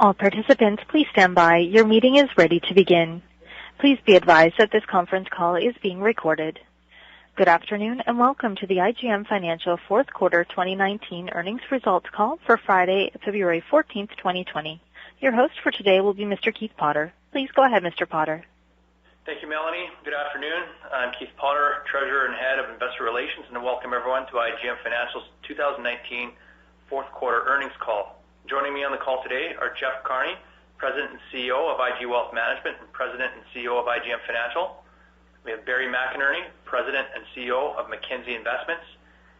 All participants, please stand by. Your meeting is ready to begin. Please be advised that this conference call is being recorded. Good afternoon and welcome to the IGM Financial Fourth Quarter 2019 Earnings Results Call for Friday, February 14th, 2020. Your host for today will be Mr. Keith Potter. Please go ahead, Mr. Potter. Thank you, Melanie. Good afternoon. I'm Keith Potter, Treasurer and Head of Investor Relations, and welcome everyone to IGM Financial's 2019 Fourth Quarter Earnings Call. Joining me on the call today are Jeff Carney, President and CEO of IG Wealth Management and President and CEO of IGM Financial. We have Barry McInerney, President and CEO of Mackenzie Investments,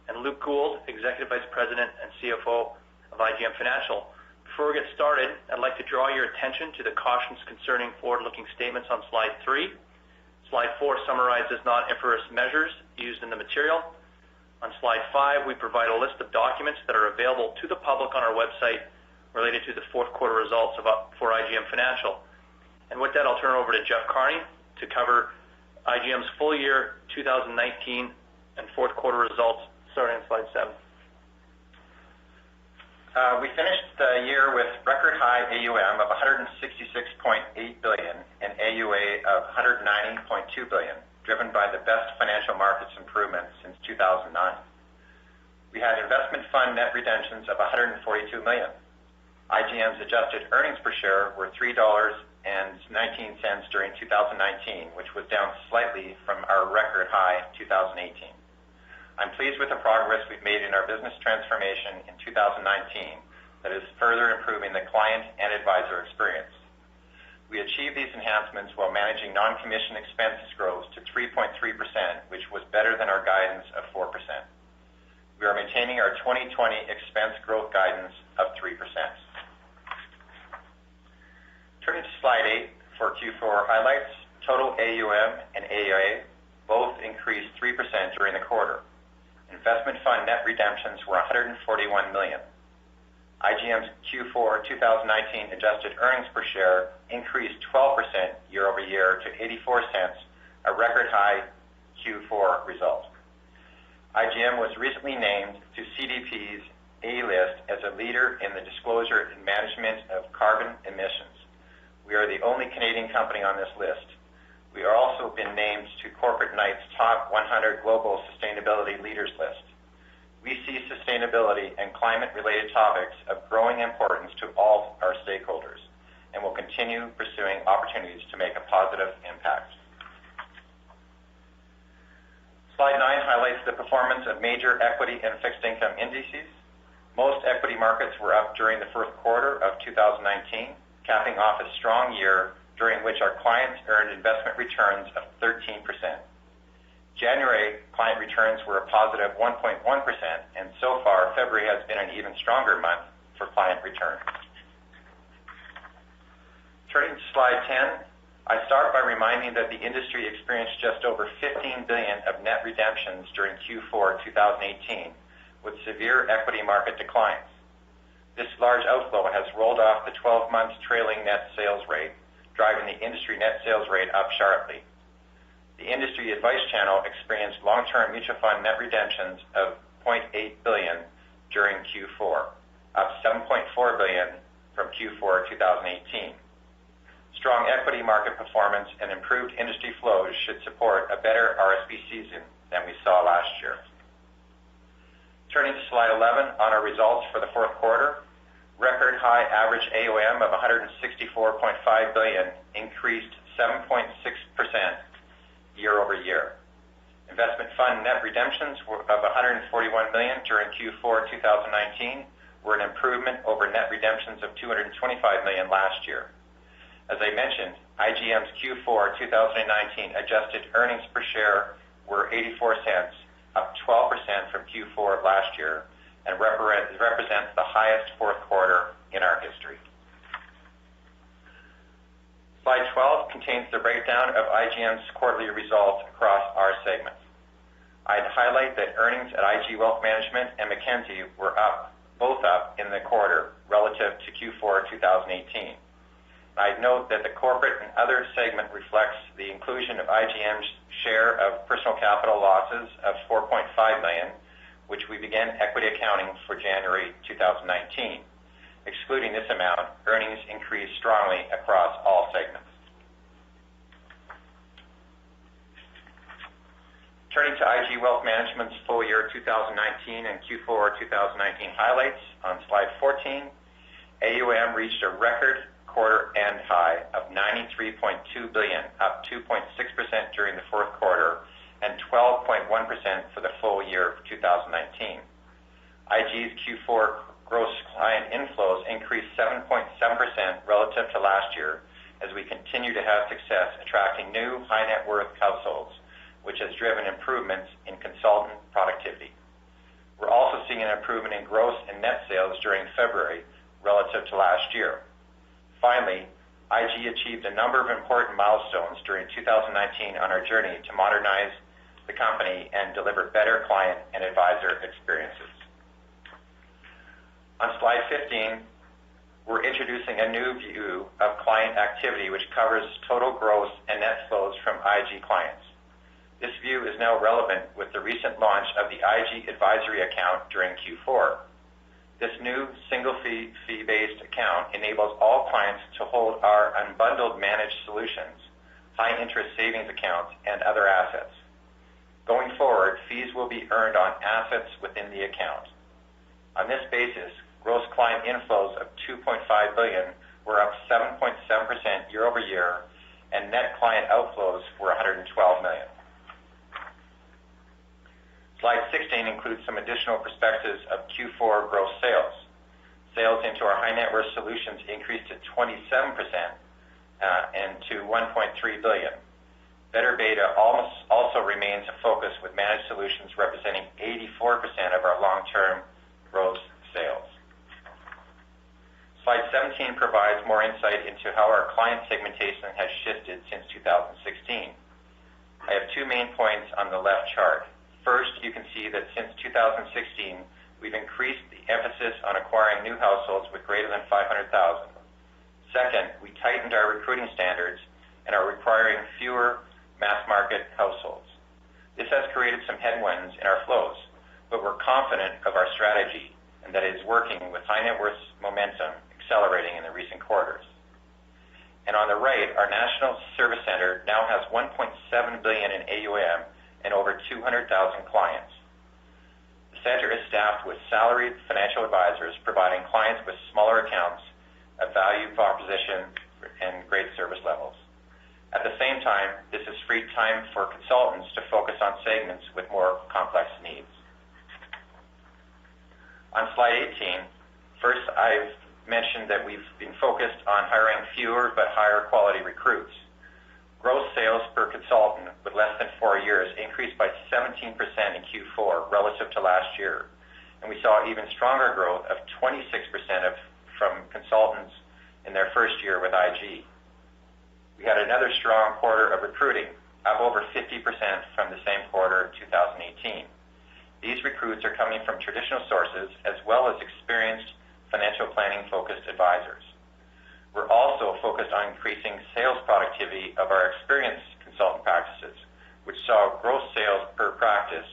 and Luke Gould, Executive Vice President and CFO of IGM Financial. Before we get started, I'd like to draw your attention to the cautions concerning forward-looking statements on Slide 3. Slide 4 summarizes non-IFRS measures used in the material. On Slide 5, we provide a list of documents that are available to the public on our website related to the fourth quarter results for IGM Financial. And with that, I'll turn it over to Jeff Carney to cover IGM's full year 2019 and fourth quarter results, starting on Slide 7. We finished the year with record high AUM of $166.8 billion and AUA of $190.2 billion, driven by the best financial markets improvements since 2009. We had investment fund net redemptions of $142 million. IGM's adjusted earnings per share were $3.19 during 2019, which was down slightly from our record high 2018. I'm pleased with the progress we've made in our business transformation in 2019 that is further improving the client and advisor experience. We achieved these enhancements while managing non-commission expenses growth to 3.3%, which was better than our guidance of 4%. We are maintaining our 2020 expense growth guidance of 3%. Turning to Slide 8 for Q4 highlights, total AUM and AUA both increased 3% during the quarter. Investment fund net redemptions were $141 million. IGM's Q4 2019 adjusted earnings per share increased 12% year over year to 84 cents, a record high Q4 result. IGM was recently named to CDP's A-list as a leader in the disclosure and management of carbon emissions. We are the only Canadian company on this list. We are also been named to Corporate Knights' Top 100 Global Sustainability Leaders list. We see sustainability and climate-related topics of growing importance to all our stakeholders and will continue pursuing opportunities to make a positive impact. Slide 9 highlights the performance of major equity and fixed income indices. Most equity markets were up during the first quarter of 2019, capping off a strong year during which our clients earned investment returns of 13%. January client returns were a positive 1.1%, and so far February has been an even stronger month for client returns. Turning to Slide 10, I start by reminding that the industry experienced just over $15 billion of net redemptions during Q4 2018, with severe equity market declines. This large outflow has rolled off the 12 months trailing net sales rate, driving the industry net sales rate up sharply. The industry advice channel experienced long-term mutual fund net redemptions of $0.8 billion during Q4, up $7.4 billion from Q4 2018. Strong equity market performance and improved industry flows should support a better RSP season than we saw last year. Turning to Slide 11 on our results for the fourth quarter, record high average AUM of $164.5 billion increased 7.6% year over year. Investment fund net redemptions of $141 million during Q4 2019 were an improvement over net redemptions of $225 million last year. As I mentioned, IGM's Q4 2019 adjusted earnings per share were 84 cents, up 12% from Q4 of last year, and represents the highest fourth quarter in our history. Slide 12 contains the breakdown of IGM's quarterly results across our segments. I'd highlight that earnings at IG Wealth Management and Mackenzie were both up in the quarter relative to Q4 2018. I'd note that the corporate and other segment reflects the inclusion of IGM's share of personal capital losses of $4.5 million, which we began equity accounting for January 2019, Excluding this amount, earnings increased strongly across all segments. Turning to IG Wealth Management's full year 2019 and Q4 2019 highlights on slide 14, AUM reached a record quarter-end high of $93.2 billion, up 2.6% during the fourth quarter and 12.1% for the full year of 2019. IG's Q4 gross client inflows increased 7.7% relative to last year as we continue to have success attracting new high net worth households, which has driven improvements in consultant productivity. We're also seeing an improvement in gross and net sales during February relative to last year. Finally, IG achieved a number of important milestones during 2019 on our journey to modernize the company and deliver better client and advisor experiences. On slide 15, we're introducing a new view of client activity which covers total gross and net flows from IG clients. This view is now relevant with the recent launch of the IG Advisory account during Q4. This new single fee-based account enables all clients to hold our unbundled managed solutions, high interest savings accounts, and other assets. Going forward, fees will be earned on assets within the account. On this basis, gross client inflows of $2.5 billion were up 7.7% year over year, and net client outflows were $112 million. Slide 16 includes some additional perspectives of Q4 gross sales. Sales into our high net worth solutions increased to 27% and to $1.3 billion. Better beta also remains a focus with managed solutions representing 84% of our long-term gross sales. Slide 17 provides more insight into how our client segmentation has shifted since 2016. I have two main points on the left chart. First, you can see that since 2016, we've increased the emphasis on acquiring new households with greater than $500,000. Second, we tightened our recruiting standards and are requiring fewer mass market households. This has created some headwinds in our flows, but we're confident of our strategy and that it is working with high net worth momentum accelerating in the recent quarters. And on the right, our National Service Center now has $1.7 billion in AUM and over 200,000 clients. The center is staffed with salaried financial advisors providing clients with smaller accounts, a value proposition, and great service levels. At the same time, this has freed time for consultants to focus on segments with more complex needs. On slide 18, first I've mentioned that we've been focused on hiring fewer but higher quality recruits. Gross sales per consultant with less than 4 years increased by 17% in Q4 relative to last year, and we saw even stronger growth of 26% from consultants in their first year with IG. We had another strong quarter of recruiting, up over 50% from the same quarter in 2018. These recruits are coming from traditional sources as well as experienced financial planning-focused advisors. We're also focused on increasing sales productivity of our experienced consultant practices, which saw gross sales per practice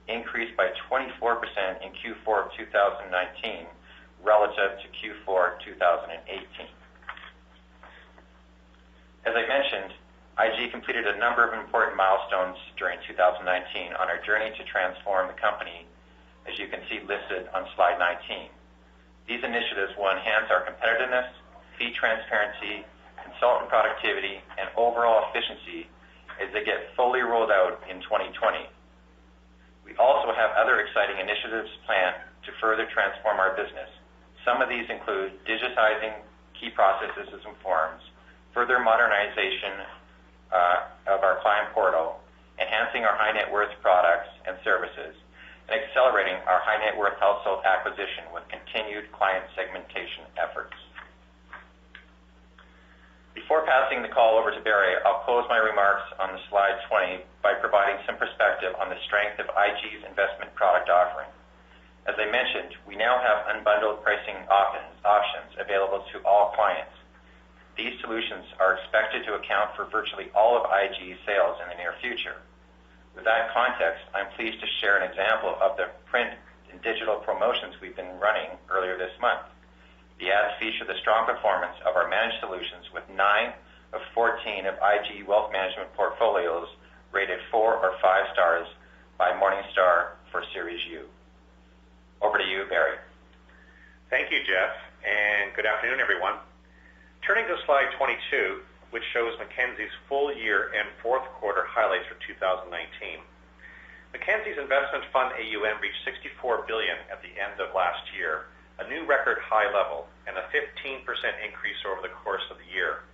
increase by 24% in Q4 of 2019 relative to Q4 2018. As I mentioned, IG completed a number of important milestones during 2019 on our journey to transform the company, as you can see listed on slide 19. These initiatives will enhance our competitiveness, fee transparency, consultant productivity, and overall efficiency as they get fully rolled out in 2020. We also have other exciting initiatives planned to further transform our business. Some of these include digitizing key processes and forms, further modernization of our client portal, enhancing our high net worth products and services, and accelerating our high net worth household acquisition with continued client segmentation efforts. Before passing the call over to Barry, I'll close my remarks on the slide 20 by providing some perspective on the strength of IG's investment product offering. As I mentioned, we now have unbundled pricing options available to all clients. These solutions are expected to account for virtually all of IG's sales in the near future. With that context, I'm pleased to share an example of the print and digital promotions we've been running earlier this month. The ads feature the strong performance of our managed solutions, with 9 of 14 of IG Wealth Management portfolios rated 4 or 5 stars by Morningstar for Series U. Over to you, Barry. Thank you, Jeff, and good afternoon, everyone. Turning to slide 22, which shows Mackenzie's full year and fourth quarter highlights for 2019. Mackenzie's investment fund AUM reached $64 billion at the end of last year, a new record high level, and a 15% increase over the course of the year.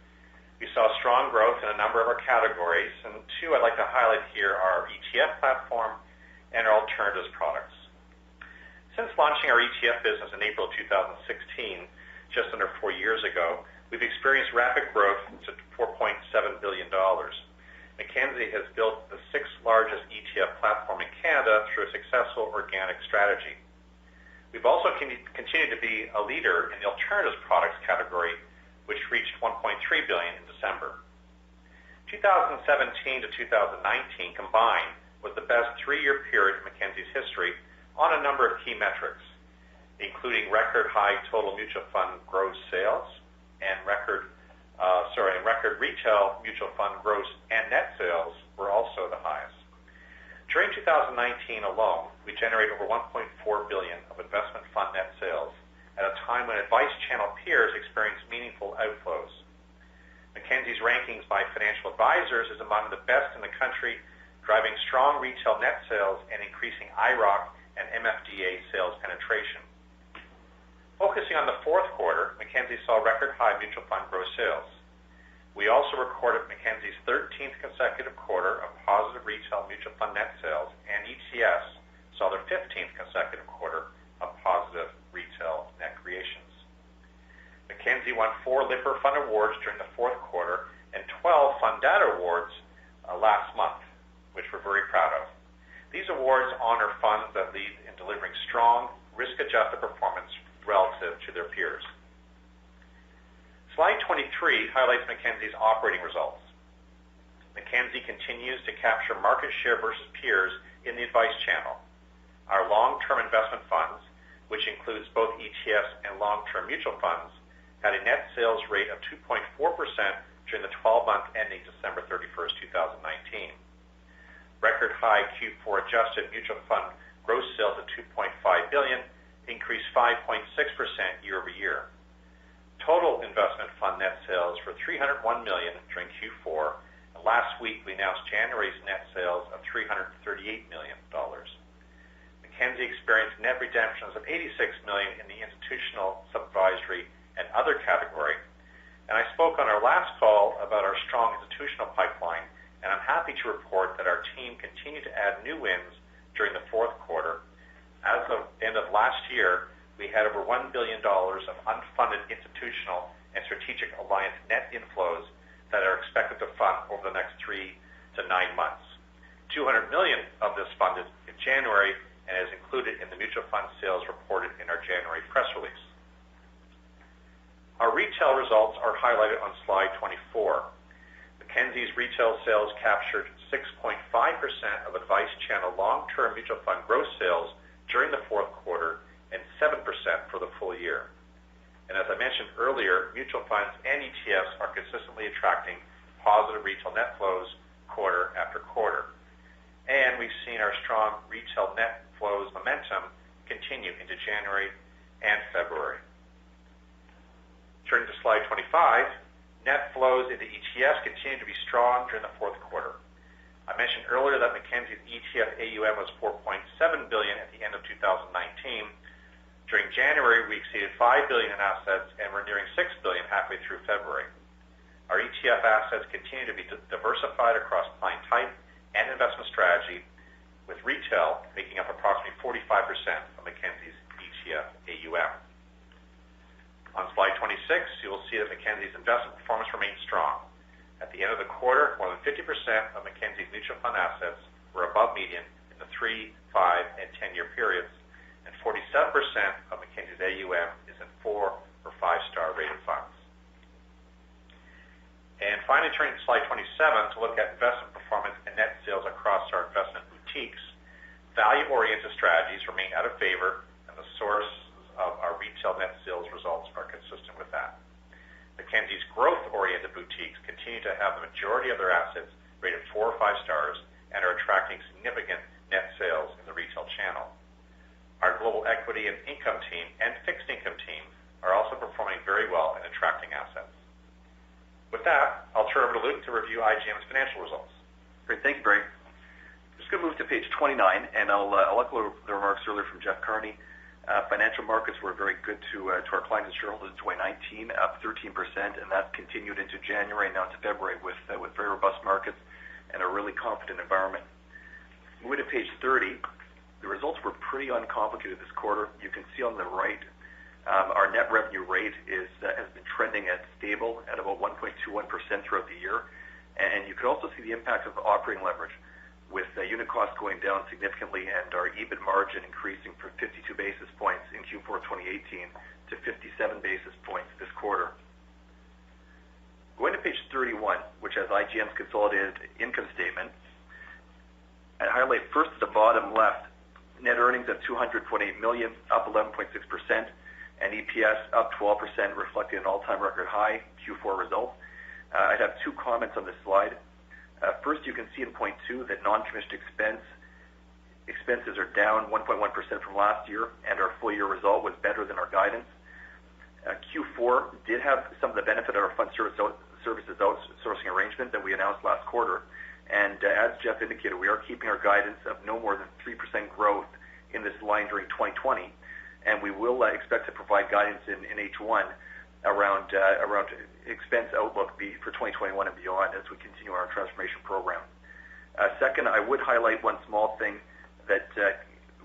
We saw strong growth in a number of our categories, and two I'd like to highlight here are our ETF platform and our alternatives products. Since launching our ETF business in April 2016, just under 4 years ago, we've experienced rapid growth to $4.7 billion. Mackenzie has built the 6th largest ETF platform in Canada through a successful organic strategy. We've also continued to be a leader in the alternatives products category, which reached $1.3 billion in December. 2017 to 2019 combined was the best 3-year period in Mackenzie's history on a number of key metrics, including record high total mutual fund gross sales and record retail mutual fund gross and net sales were also the highest. During 2019 alone, we generated over $1.4 billion of investment fund net sales at a time when advice channel peers experienced meaningful outflows. Mackenzie's rankings by financial advisors is among the best in the country, driving strong retail net sales and increasing IIROC and MFDA sales penetration. Focusing on the fourth quarter, Mackenzie saw record high mutual fund gross sales. We also recorded Mackenzie's 13th consecutive quarter of positive retail mutual fund net sales, and ETFs saw their 15th consecutive quarter of positive retail net creations. Mackenzie won 4 Lipper Fund Awards during the fourth quarter and 12 Fund Data Awards last month, which we're very proud of. These awards honor funds that lead in delivering strong, risk-adjusted performance relative to their peers. Slide 23 highlights Mackenzie's operating results. Mackenzie continues to capture market share versus peers in the advice channel. Our long-term investment funds, which includes both ETFs and long-term mutual funds, had a net sales rate of 2.4% during the 12-month ending December 31st, 2019. Record high Q4 adjusted mutual fund gross sales of $2.5 billion increased 5.6% year over year. Total investment fund net sales were $301 million during Q4, and last week we announced January's net sales of $338 million. Mackenzie experienced net redemptions of $86 million in the institutional, supervisory, and other category, and I spoke on our last call about our strong institutional pipeline, and I'm happy to report that our team continued to add new wins during the fourth quarter. As of the end of last year, we had over $1 billion of unfunded institutional and strategic alliance net inflows that are expected to fund over the next 3 to 9 months. $200 million of this funded in January and is included in the mutual fund sales reported in our January press release. Our retail results are highlighted on slide 24. Mackenzie's retail sales captured 6.5% of advice channel long-term mutual fund gross sales during the fourth quarter and 7% for the full year. And as I mentioned earlier, mutual funds and ETFs are consistently attracting positive retail net flows quarter after quarter. And we've seen our strong retail net flows momentum continue into January and February. Turning to slide 25, net flows into ETFs continue to be strong during the fourth quarter. I mentioned earlier that Mackenzie's ETF AUM was $4.7 billion at the end of 2019. During January, we exceeded $5 billion in assets, and we're nearing $6 billion halfway through February. Our ETF assets continue to be diversified across client type and investment strategy, with retail making up approximately 45% of Mackenzie's ETF AUM. On slide 26, you will see that Mackenzie's investment performance remains strong. At the end of the quarter, more than 50% of Mackenzie's mutual fund assets were above median in the 3, 5, and 10-year periods, and 47% of Mackenzie's AUM is in 4 or 5-star rated funds. And finally, turning to slide 27 to look at investment performance and net sales across our investment boutiques, value-oriented strategies remain out of favor, and the source of our retail net sales results are consistent. continue to have the majority of their assets rated 4 or 5 stars and are attracting significant net sales in the retail channel. Our global equity and income team and fixed income team are also performing very well in attracting assets. With that, I'll turn over to Luke to review IGM's financial results. Great, thank you, Barry. I'm just going to move to page 29, and I'll echo the remarks earlier from Jeff Carney. Financial markets were very good to our clients and shareholders in 2019, up 13%, and that continued into January and now into February with very robust markets and a really confident environment. Moving to page 30, the results were pretty uncomplicated this quarter. You can see on the right, our net revenue rate has been trending at stable at about 1.21% throughout the year, and you can also see the impact of operating leverage, with unit costs going down significantly and our EBIT margin increasing from 52 basis points in Q4 2018 to 57 basis points this quarter. Going to page 31, which has IGM's consolidated income statement, I'd highlight first at the bottom left, net earnings of $228 million, up 11.6%, and EPS up 12%, reflecting an all-time record high Q4 result. I'd have two comments on this slide. First, you can see in point 2 that non-commissioned expenses are down 1.1% from last year, and our full-year result was better than our guidance. Q4 did have some of the benefit of our fund services outsourcing arrangement that we announced last quarter. And as Jeff indicated, we are keeping our guidance of no more than 3% growth in this line during 2020, and we will expect to provide guidance in H1 around expense outlook for 2021 and beyond as we continue our transformation program. Second, I would highlight one small thing that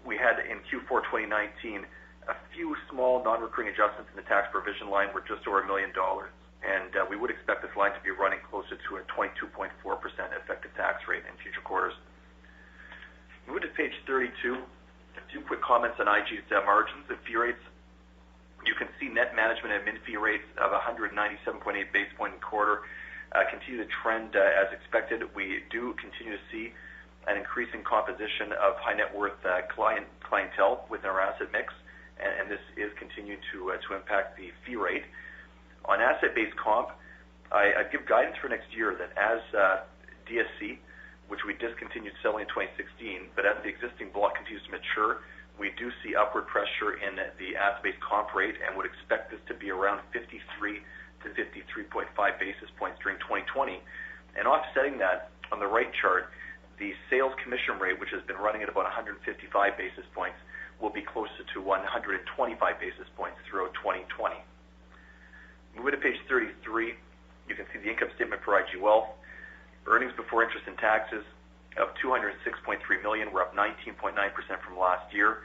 we had in Q4 2019. A few small non-recurring adjustments in the tax provision line were just over $1 million. And we would expect this line to be running closer to a 22.4% effective tax rate in future quarters. Moving to page 32, a few quick comments on IG's margins and fee rates. You can see net management and admin fee rates of 197.8 basis point in quarter continue to trend as expected. We do continue to see an increasing composition of high net worth clientele within our asset mix, and this is continuing to impact the fee rate. On asset-based comp, I give guidance for next year that as DSC, which we discontinued selling in 2016, but as the existing block continues to mature, we do see upward pressure in the asset-based comp rate and would expect this to be around 53 to 53.5 basis points during 2020. And offsetting that, on the right chart, the sales commission rate, which has been running at about 155 basis points, will be closer to 125 basis points throughout 2020. Moving to page 33, you can see the income statement for IG Wealth. Earnings before interest and taxes of $206.3 million were up 19.9% from last year.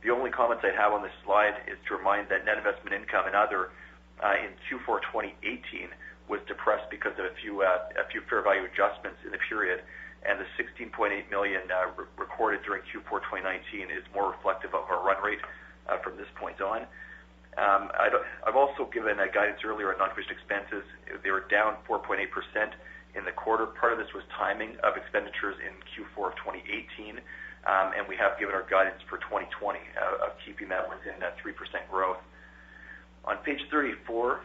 The only comments I have on this slide is to remind that net investment income and other in Q4 2018 was depressed because of a few fair value adjustments in the period, and the $16.8 million recorded during Q4 2019 is more reflective of our run rate from this point on. I've also given a guidance earlier on non-commissioned expenses. They were down 4.8% in the quarter. Part of this was timing of expenditures in Q4 of 2018, and we have given our guidance for 2020 of keeping that within that 3% growth. On page 34,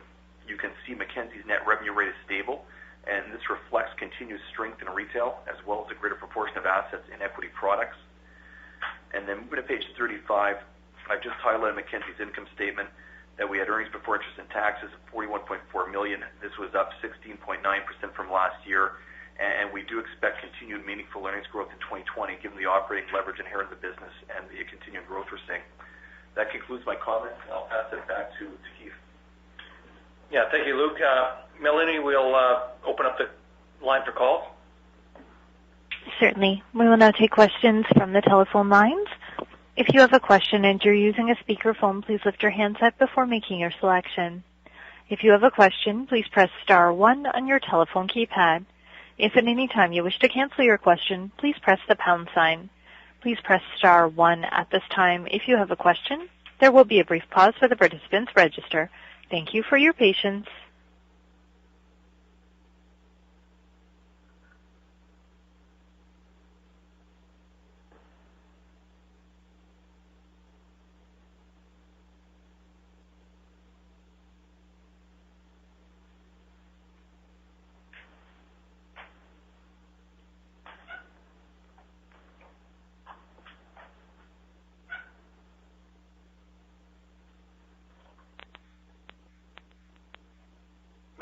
you can see Mackenzie's net revenue rate is stable, and this reflects continued strength in retail as well as a greater proportion of assets in equity products. And then moving to page 35, I've just highlighted Mackenzie's income statement that we had earnings before interest and taxes of $41.4 million. This was up 16.9% from last year, and we do expect continued meaningful earnings growth in 2020 given the operating leverage inherent in the business and the continued growth we're seeing. That concludes my comments, and I'll pass it back to Keith. Yeah, thank you, Luke. Melanie, we'll open up the line for calls. Certainly. We will now take questions from the telephone lines. If you have a question and you're using a speakerphone, please lift your handset before making your selection. If you have a question, please press star 1 on your telephone keypad. If at any time you wish to cancel your question, please press the pound sign. Please press star 1 at this time if you have a question. There will be a brief pause for the participants register. Thank you for your patience.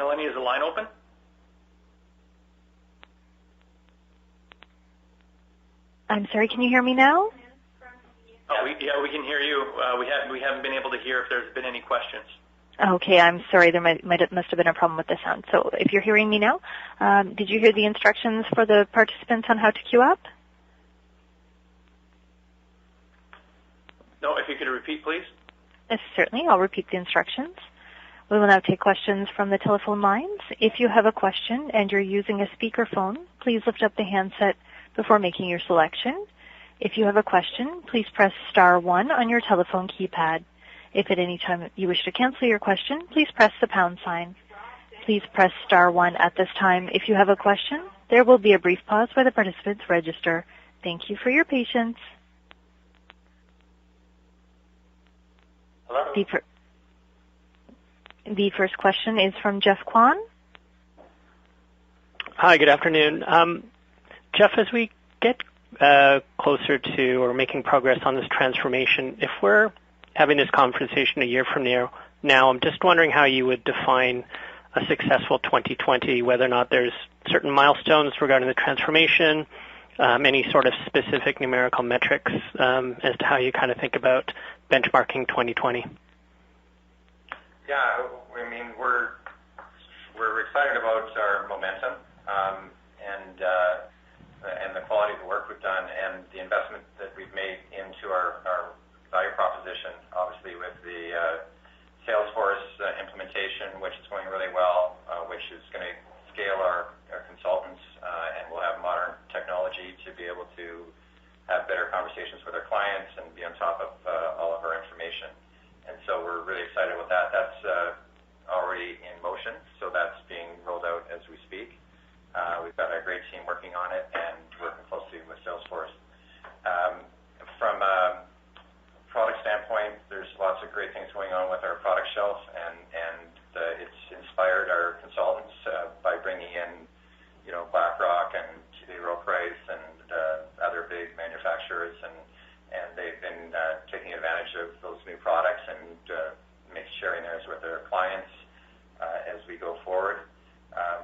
Melanie, is the line open? I'm sorry, can you hear me now? Oh, we can hear you. We haven't been able to hear if there's been any questions. Okay, I'm sorry. There must have been a problem with the sound. So if you're hearing me now, did you hear the instructions for the participants on how to queue up? No, if you could repeat, please. Yes, certainly. I'll repeat the instructions. We will now take questions from the telephone lines. If you have a question and you're using a speakerphone, please lift up the handset before making your selection. If you have a question, please press star 1 on your telephone keypad. If at any time you wish to cancel your question, please press the pound sign. Please press star 1 at this time if you have a question. There will be a brief pause while the participants register. Thank you for your patience. Hello? The first question is from Jeff Kwan. Hi, good afternoon. Jeff, as we get closer to or making progress on this transformation, if we're having this conversation a year from now, I'm just wondering how you would define a successful 2020, whether or not there's certain milestones regarding the transformation, any sort of specific numerical metrics as to how you kind of think about benchmarking 2020. Yeah, I mean, we're excited about our momentum and the quality of the work we've done and the investment that we've made into our value proposition, obviously with the Salesforce implementation, which is going really well, which is going to scale our consultants, and we'll have modern technology to be able to have better conversations with our clients and be on top of all of our information. And so we're really excited with that. That's already in motion, so that's being rolled out as we speak. We've got a great team working on it and working closely with Salesforce. From a product standpoint, there's lots of great things going on with our product shelf, and it's inspired our consultants by bringing in, BlackRock and T. Rowe Price and other big manufacturers, and they've been taking advantage of those new products and sharing theirs with their clients as we go forward.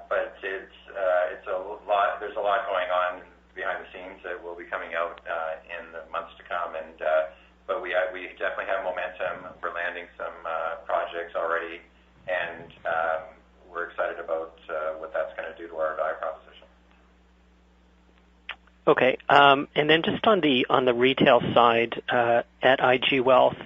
But it's a lot. There's a lot going on behind the scenes that will be coming out in the months to come, but we definitely have momentum. We're landing some projects already, and we're excited about what that's going to do to our value proposition. Okay, and then just on the retail side at IG Wealth,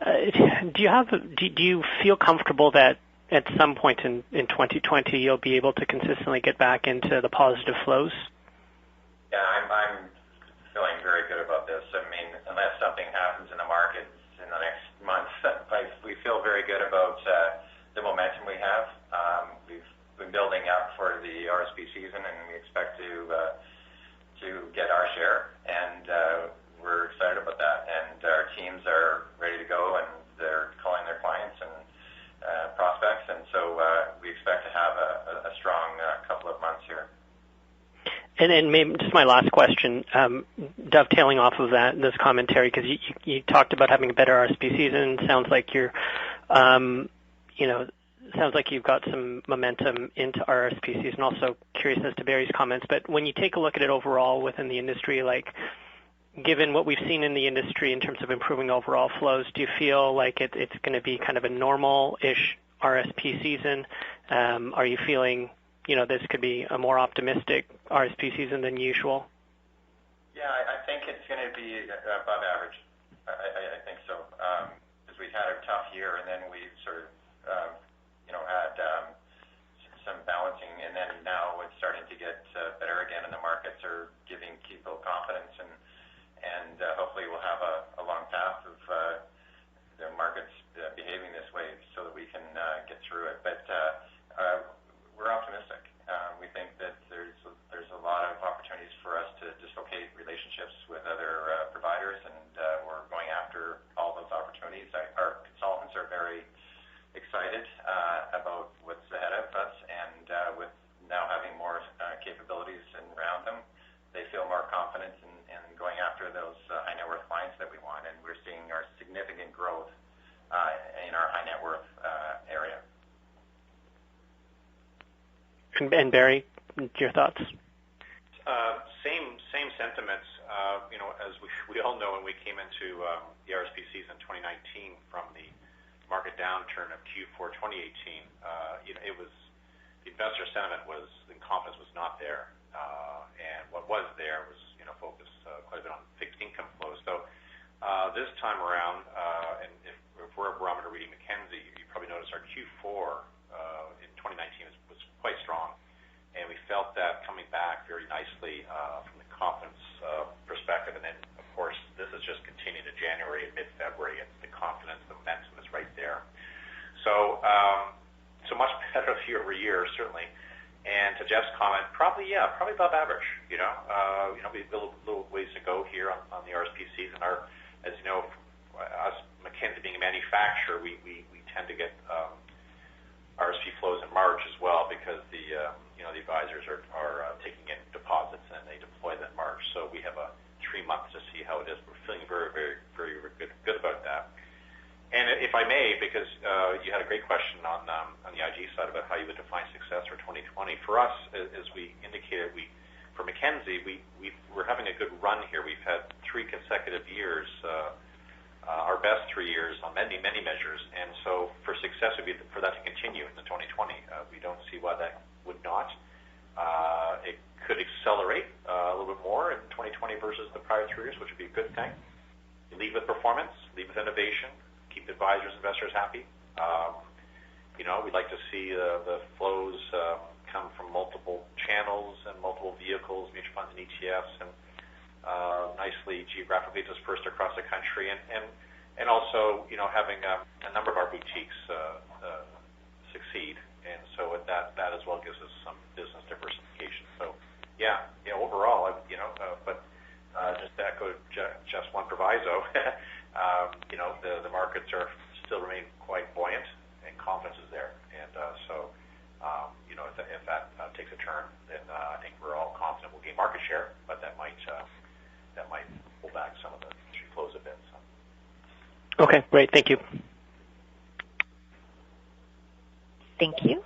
do you feel comfortable that at some point in 2020 you'll be able to consistently get back into the positive flows? Yeah, I'm feeling very good about this. I mean, unless something happens in the markets in the next month, we feel very good about the momentum we have. We've been building up for the RSP season, and we expect to get our share, and we're excited about that. And our teams are ready to go, and they're calling their clients and prospects, and so we expect to have a strong couple of months here. And then maybe just my last question, dovetailing off of this commentary, because you talked about having a better RSP season. Sounds like you're, sounds like you've got some momentum into RSP season. Also curious as to Barry's comments, but when you take a look at it overall within the industry, like given what we've seen in the industry in terms of improving overall flows, do you feel like it's going to be kind of a normal-ish RSP season? Are you feeling this could be a more optimistic RSP season than usual? Yeah, I think it's going to be above average. I think so. Because we've had a tough year, and then we sort of, had some balancing, and then now it's starting to get better again, and the markets are giving people confidence, and hopefully we'll have a long path of the markets behaving this way so that we can get through it. But we're optimistic. We think that there's a lot of opportunities for us to dislocate relationships with other providers, and we're And Barry, your thoughts? Same sentiments. As we all know, when we came into the RSP season 2019 from the market downturn of Q4 2018, it was the investor sentiment was, and confidence was not there, and what was there was focused quite a bit on fixed income flows. So this time around, and if we're a barometer reading McKinsey, you probably noticed our Q4 in 2019 was quite strong. And we felt that coming back very nicely from the confidence perspective. And then, of course, this has just continued to January and mid-February. And the confidence, the momentum is right there. So much better year over year, certainly. And to Jeff's comment, probably above average. We have a little ways to go here on the RSP season. As you know, us McKinsey being a manufacturer, we tend to get RSP flows in March as well because the advisors are taking in deposits and they deploy them in March. So we have 3 months to see how it is. We're feeling very, very, very good about that. And if I may, because you had a great question on the IG side about how you would define success for 2020. For us, as we indicated, for McKinsey, we're having a good run here. We've had 3 consecutive years. Our best 3 years on many, many measures. And so for success would be for that to continue into 2020. We don't see why that would not. It could accelerate a little bit more in 2020 versus the prior 3 years, which would be a good thing. Lead with performance, lead with innovation, keep advisors, investors happy. We'd like to see the flows come from multiple channels and multiple vehicles, mutual funds and ETFs, and nicely geographically dispersed across the country, and also having a number of our boutiques succeed, and so that as well gives us some business diversification. So overall, but just to echo just one proviso, the markets still remain quite buoyant and confidence is there, and so if that takes a turn, then I think we're all confident we'll gain market share, but that might pull back some of the flows a bit. So. Okay, great. Thank you. Thank you.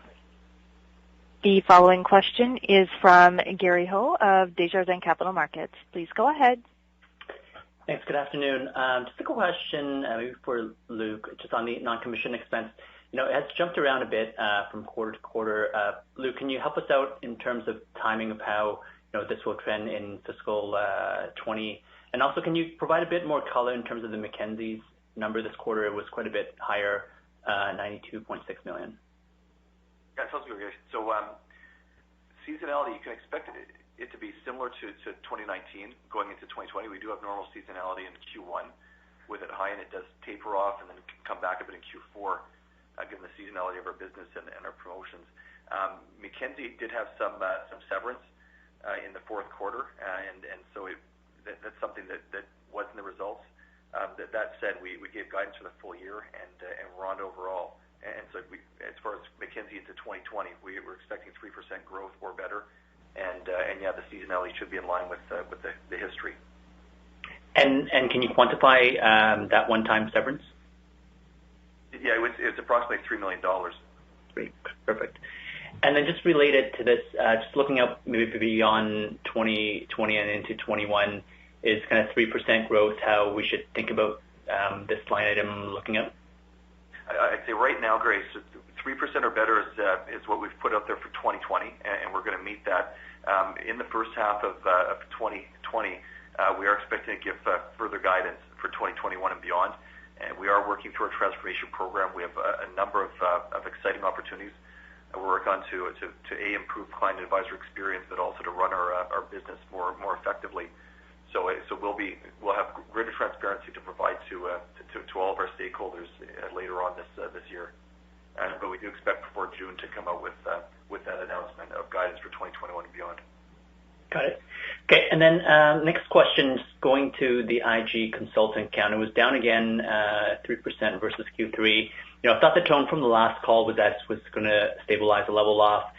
The following question is from Gary Ho of Desjardins Capital Markets. Please go ahead. Thanks. Good afternoon. Just a question maybe for Luke, just on the non-commission expense. It has jumped around a bit from quarter to quarter. Luke, can you help us out in terms of timing of how this will trend in fiscal 20? And also, can you provide a bit more color in terms of the Mackenzie's number this quarter? It was quite a bit higher, $92.6 million. Yeah, it sounds good. So seasonality, you can expect it to be similar to 2019 going into 2020. We do have normal seasonality in Q1 with it high, and it does taper off and then come back a bit in Q4, given the seasonality of our business and our promotions. Mackenzie did have some severance in the fourth quarter, and so that's something that was in the results. That said, we gave guidance for the full year, and we're on to overall. And so as far as Mackenzie into 2020, we're expecting 3% growth or better, and the seasonality should be in line with the history. And can you quantify that one-time severance? Yeah, it's approximately $3 million. Great, perfect. And then just related to this, just looking up maybe beyond 2020 and into 21, is kind of 3% growth how we should think about this line item looking up? I'd say right now, Grace, 3% or better is what we've put out there for 2020, and we're going to meet that. In the first half of 2020, we are expecting to give further guidance for 2021 and beyond. And we are working through our transformation program. We have a number of exciting opportunities we're working on to improve client and advisor experience, but also to run our business more effectively. So we'll have greater transparency to provide to all of our stakeholders later on this year. But we do expect before June to come out with that announcement of guidance for 2021 and beyond. Got it. Okay, and then next question, going to the IG consultant count. It was down again 3% versus Q3. I thought the tone from the last call was that it was going to stabilize a level off.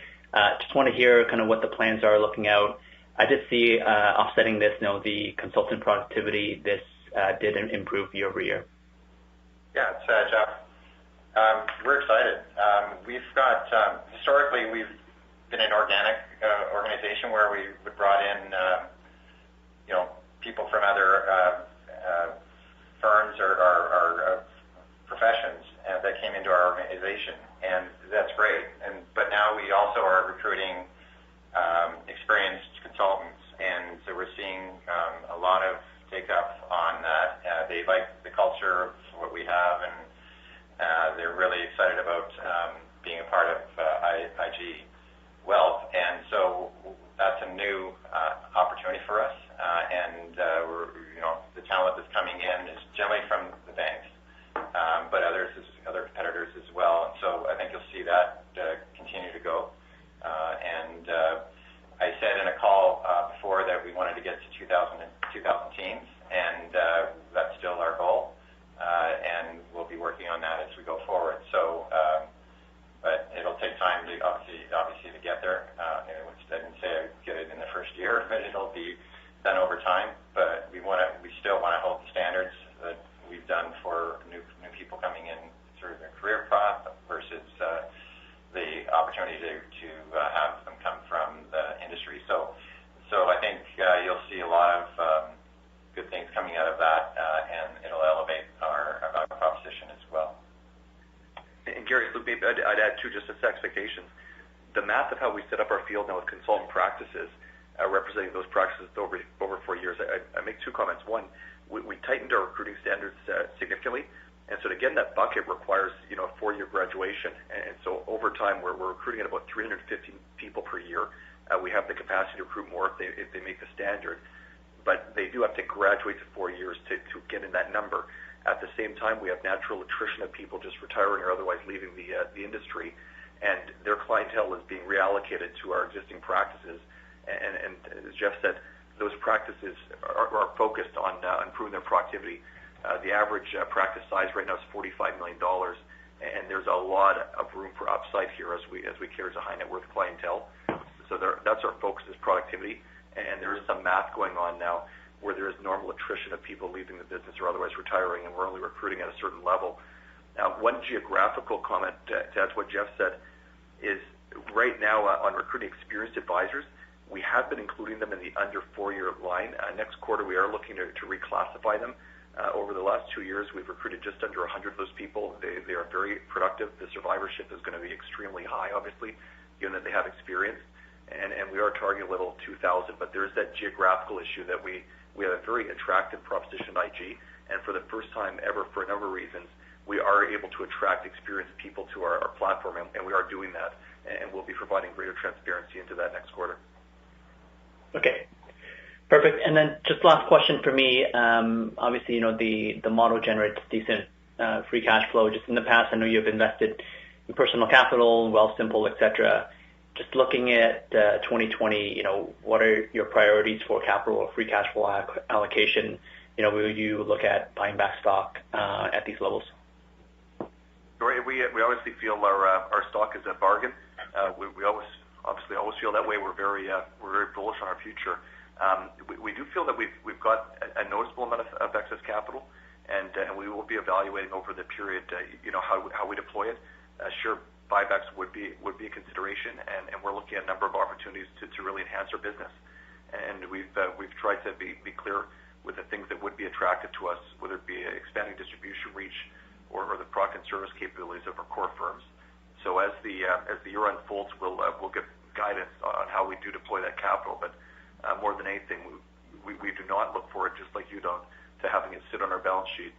Just want to hear kind of what the plans are looking out. I did see offsetting this, the consultant productivity, this did improve year over year. Yeah, it's Jeff. We're excited. We've got, historically, we've been an organic organization where we brought in, people from other firms or professions that came into our organization, and that's great. But now we also are recruiting experienced consultants, and so we're seeing a lot of take up on that. They like the culture of what we have, and they're really excited about being a part of IG Wealth, and so that's a new opportunity for us. And the talent that's coming in is generally from the banks, but other competitors as well. And so I think you'll see that continue to go. And I said in a call before that we wanted to get to 2,000 teams, and that's still our goal. And we'll be working on that as we go forward. So, but it'll take time to obviously to get there. I didn't say I'd get it in the first year, but it'll be done over time. But we still want to hold the standards that we've done for new people coming in through their career path versus the opportunity to have them come from the industry. So I think you'll see a lot of good things coming out of that, and it'll elevate our value proposition as well. And Gary, maybe I'd add too, just as expectations. The math of how we set up our field now with consultant practices, representing those practices over 4 years, I make two comments. One, we tightened our recruiting standards significantly, and so to get in that bucket requires a 4-year graduation. And so over time, we're recruiting at about 350 people per year. We have the capacity to recruit more if they make the standard, but they do have to graduate to 4 years to get in that number. At the same time, we have natural attrition of people just retiring or otherwise leaving the industry, and their clientele is being reallocated to our existing practices. And as Jeff said, those practices are focused on improving their productivity. The average practice size right now is $45 million, and there's a lot of room for upside here as we cater to high net worth clientele. So that's our focus, is productivity, and there is some math going on now where there is normal attrition of people leaving the business or otherwise retiring, and we're only recruiting at a certain level. Now, one geographical comment to add to what Jeff said is right now on recruiting experienced advisors, we have been including them in the under 4-year line. Next quarter, we are looking to reclassify them. Over the last 2 years, we've recruited just under 100 of those people. They are very productive. The survivorship is going to be extremely high, obviously, given that they have experience. And we are targeting a little 2,000, but there is that geographical issue that we have a very attractive proposition at IG, and for the first time ever, for a number of reasons, we are able to attract experienced people to our platform, and we are doing that, and we'll be providing greater transparency into that next quarter. Okay, perfect. And then just last question for me. Obviously, the model generates decent free cash flow. Just in the past, I know you've invested in personal capital, Wealthsimple, etc. Just looking at 2020, what are your priorities for capital or free cash flow allocation? Will you look at buying back stock at these levels? We obviously feel our stock is a bargain. We always feel that way. We're very bullish on our future. We do feel that we've got a noticeable amount of excess capital, and we will be evaluating over the period, how we deploy it. Sure, buybacks would be a consideration, and we're looking at a number of opportunities to really enhance our business. And we've tried to be clear with the things that would be attractive to us, whether it be expanding distribution reach or the product and service capabilities of our core firms. So as the year unfolds, we'll get guidance on how we do deploy that capital. But more than anything, we do not look forward, just like you don't, to having it sit on our balance sheet,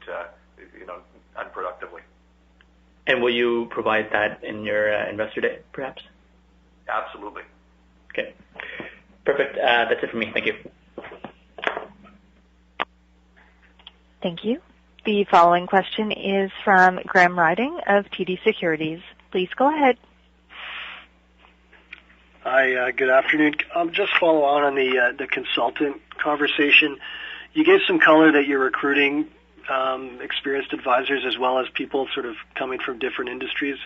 unproductively. And will you provide that in your Investor Day, perhaps? Absolutely. Okay. Perfect. That's it for me. Thank you. Thank you. The following question is from Graham Riding of TD Securities. Please go ahead. Hi, good afternoon. Just follow on the consultant conversation. You gave some color that you're recruiting experienced advisors as well as people sort of coming from different industries.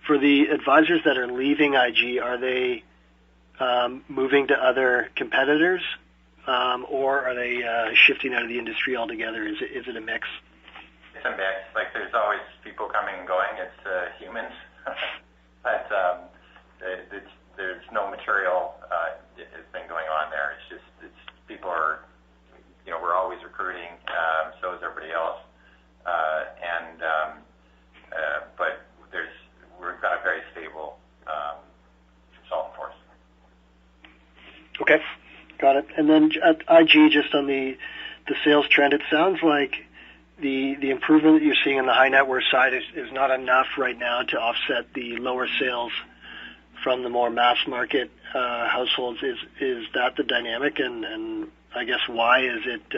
For the advisors that are leaving IG, are they moving to other competitors, or are they shifting out of the industry altogether? Is it a mix? It's a mix. Like, there's always people coming and going. It's humans. But there's no material has been going on there. It's people are, we're always recruiting, so is everybody else, but we've got a very stable consultant force. Okay, got it. And then at IG, just on the sales trend, it sounds like the improvement that you're seeing on the high net worth side is not enough right now to offset the lower sales from the more mass market households. Is that the dynamic? And I guess why is it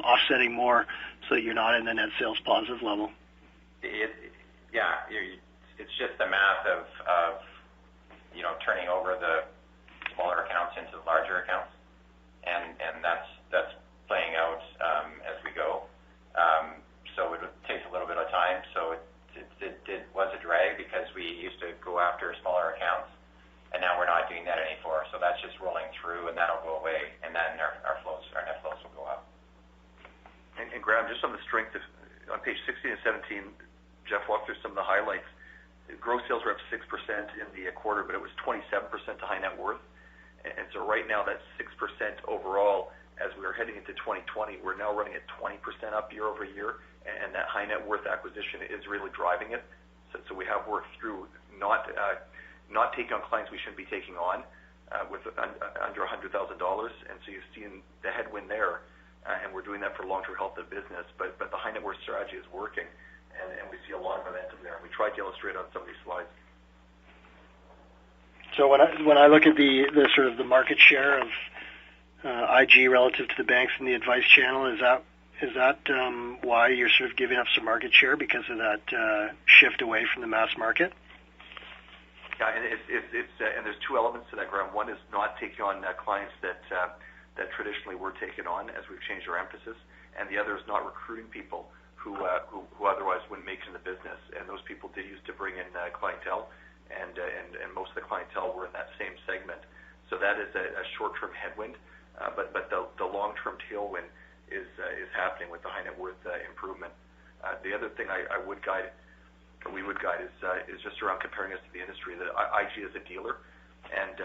offsetting more so that you're not in the net sales positive level? It's just the math of turning over the smaller accounts into larger accounts, and that's playing out as we go. So it takes a little bit of time. So it was a drag because we used to go after smaller accounts, and now we're not doing that anymore. So that's just rolling through, and that'll go away, and then our net flows will go up. And Graham, just on the strength of on page 16 and 17, Jeff walked through some of the highlights. Gross sales were up 6% in the quarter, but it was 27% to high net worth. And so right now that's 6% overall. As we are heading into 2020, we're now running at 20% up year over year, and that high net worth acquisition is really driving it. So we have worked through not taking on clients we shouldn't be taking on with under $100,000, and so you've seen the headwind there, and we're doing that for long-term health of business. But the high net worth strategy is working, and we see a lot of momentum there. We tried to illustrate on some of these slides. So when I look at the sort of the market share of IG relative to the banks and the advice channel, is that why you're sort of giving up some market share because of that shift away from the mass market? Yeah, and and there's two elements to that, Graham. One is not taking on clients that traditionally were taken on as we've changed our emphasis, and the other is not recruiting people who otherwise wouldn't make it in the business. And those people did used to bring in clientele, and most of the clientele were in that same segment. So that is a short-term headwind, but the long-term tailwind is happening with the high net worth improvement. The other thing we would guide is just around comparing us to the industry. That IG is a dealer, and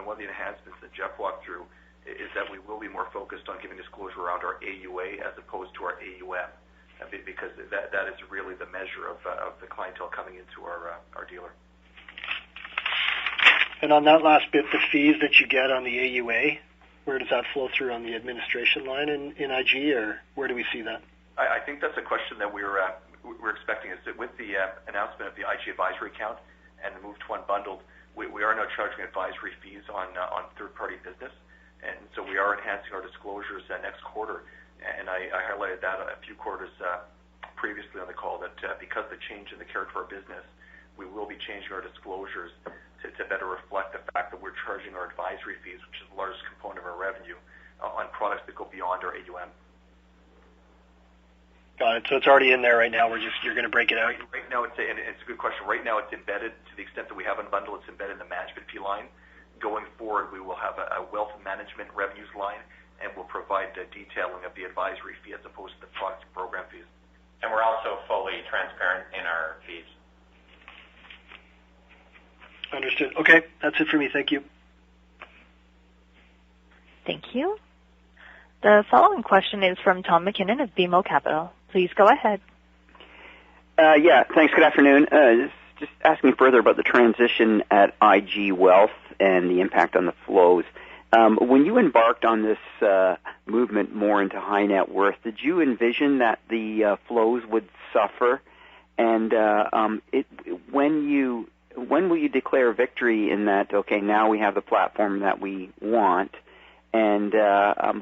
one of the enhancements that Jeff walked through is that we will be more focused on giving disclosure around our AUA as opposed to our AUM, because that is really the measure of the clientele coming into our dealer. And on that last bit, the fees that you get on the AUA, where does that flow through on the administration line in IG, or where do we see that? I think that's a question that we're expecting. Is that with the announcement of the IG advisory account and the move to unbundled, we are now charging advisory fees on third-party business, and so we are enhancing our disclosures next quarter. And I highlighted that a few quarters previously on the call that because of the change in the character of our business, we will be changing our disclosures to better reflect the fact that we're charging our advisory fees, which is the largest component of our revenue, on products that go beyond our AUM. Got it. So it's already in there right now. You're going to break it out. Right now, it's a good question. Right now, it's embedded to the extent that we have unbundled. It's embedded in the management fee line. Going forward, we will have a wealth management revenues line, and we'll provide the detailing of the advisory fee as opposed to the product program fees. And we're also fully transparent in our fees. Understood. Okay, that's it for me. Thank you. Thank you. The following question is from Tom McKinnon of BMO Capital. Please go ahead. Yeah, thanks. Good afternoon. Just asking further about the transition at IG Wealth and the impact on the flows. When you embarked on this movement more into high net worth, did you envision that the flows would suffer? And when will you declare victory in that, okay, now we have the platform that we want? And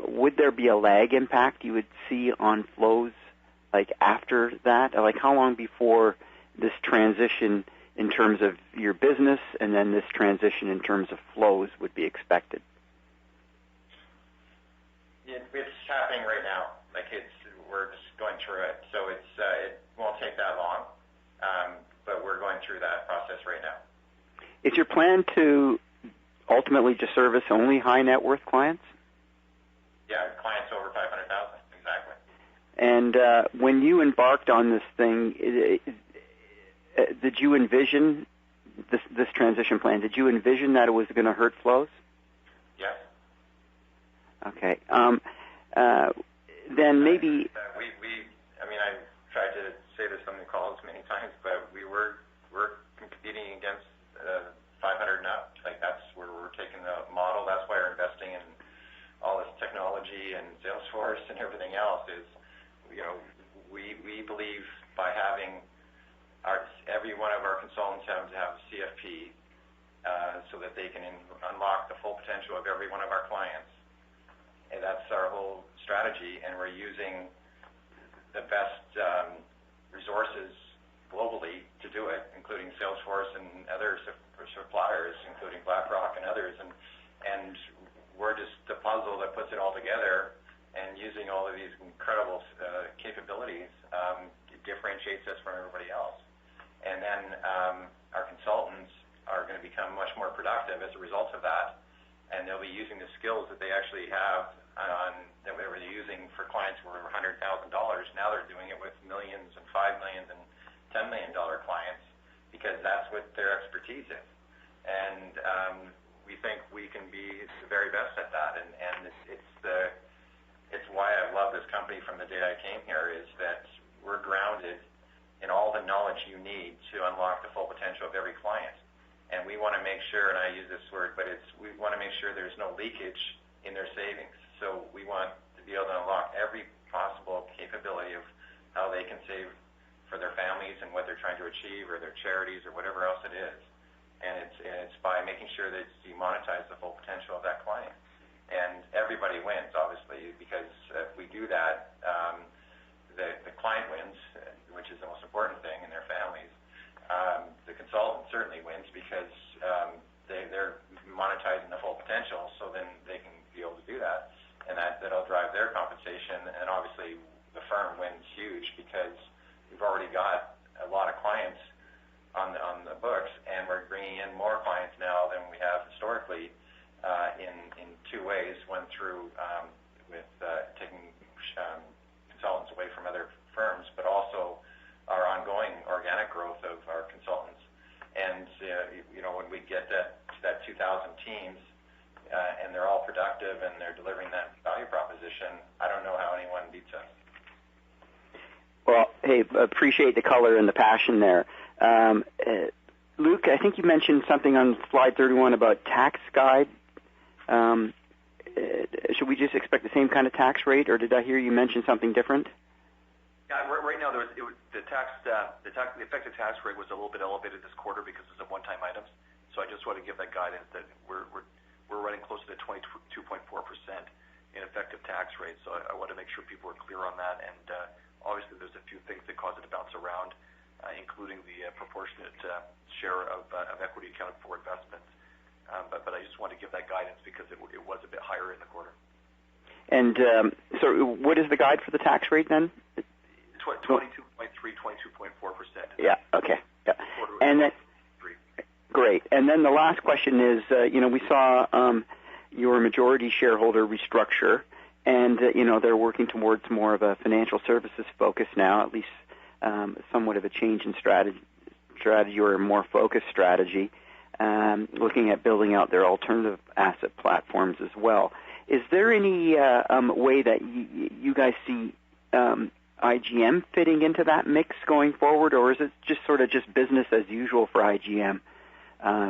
would there be a lag impact you would see on flows like after that? Like how long before this transition in terms of your business and then this transition in terms of flows would be expected? It's happening right now. We're just going through it. So it won't take that long, but we're going through that process right now. Is your plan to ultimately just service only high net worth clients? Yeah, clients over 500,000, exactly. And when you embarked on this thing, did you envision this transition plan, did you envision that it was going to hurt flows? Yes. Okay. Then maybe... I tried to say this on the calls many times, but we're competing against 500 and up. Like, that's where we're taking the model. That's why we're investing in all this technology and Salesforce and everything else is, we believe by having every one of our consultants have to have CFP so that they can unlock the full potential of every one of our clients. And that's our whole strategy, and we're using the best resources globally to do it, including Salesforce and other suppliers, including BlackRock and others. And we're just the puzzle that puts it all together, and using all of these incredible capabilities differentiates us from everybody else. And then our consultants are going to become much more productive as a result of that, and they'll be using the skills that they actually have that they were using for clients who were $100,000. Now they're doing it with millions and $5 million and $10 million clients, because that's what their expertise is. And we think we can be the very best at that. And it's why I love this company from the day I came here, is that we're grounded in all the knowledge you need to unlock the full potential of every client. And we want to make sure, and I use this word, but we want to make sure there's no leakage in their savings. So we want to be able to unlock every possible capability of how they can save for their families and what they're trying to achieve, or their charities, or whatever else it is. And it's by making sure that you monetize the full potential of that client. And everybody wins, obviously, because if we do that, the client wins, which is the most important thing, and their families. The consultant certainly wins because they're monetizing the full potential, so then they can be able to do that, and that'll drive their compensation. And obviously, the firm wins huge because we've already got a lot of clients on the books, and we're bringing in more clients now than we have historically in two ways. One through with taking consultants away from other firms, but also our ongoing organic growth of our consultants. And when we get to that 2,000 teams and they're all productive and they're delivering that value proposition, I don't know how anyone beats us. Well, hey, appreciate the color and the passion there. Luke, I think you mentioned something on slide 31 about tax guide. Should we just expect the same kind of tax rate, or did I hear you mention something different? Yeah, right now the effective tax rate was a little bit elevated this quarter because of some one-time items. So I just want to give that guidance that we're running closer to 22.4% in effective tax rate. So I want to make sure people are clear on that. And obviously, there's a few things that cause it to bounce around, including the proportionate share of equity accounted for investments. But I just want to give that guidance because it was a bit higher in the quarter. And so what is the guide for the tax rate then? 22.3, 22.4%. Yeah, okay. Yeah. And then, great. And then the last question is, we saw your majority shareholder restructure, and, they're working towards more of a financial services focus now, at least somewhat of a change in strategy or a more focused strategy, looking at building out their alternative asset platforms as well. Is there any way that you guys see IGM fitting into that mix going forward, or is it just sort of just business as usual for IGM,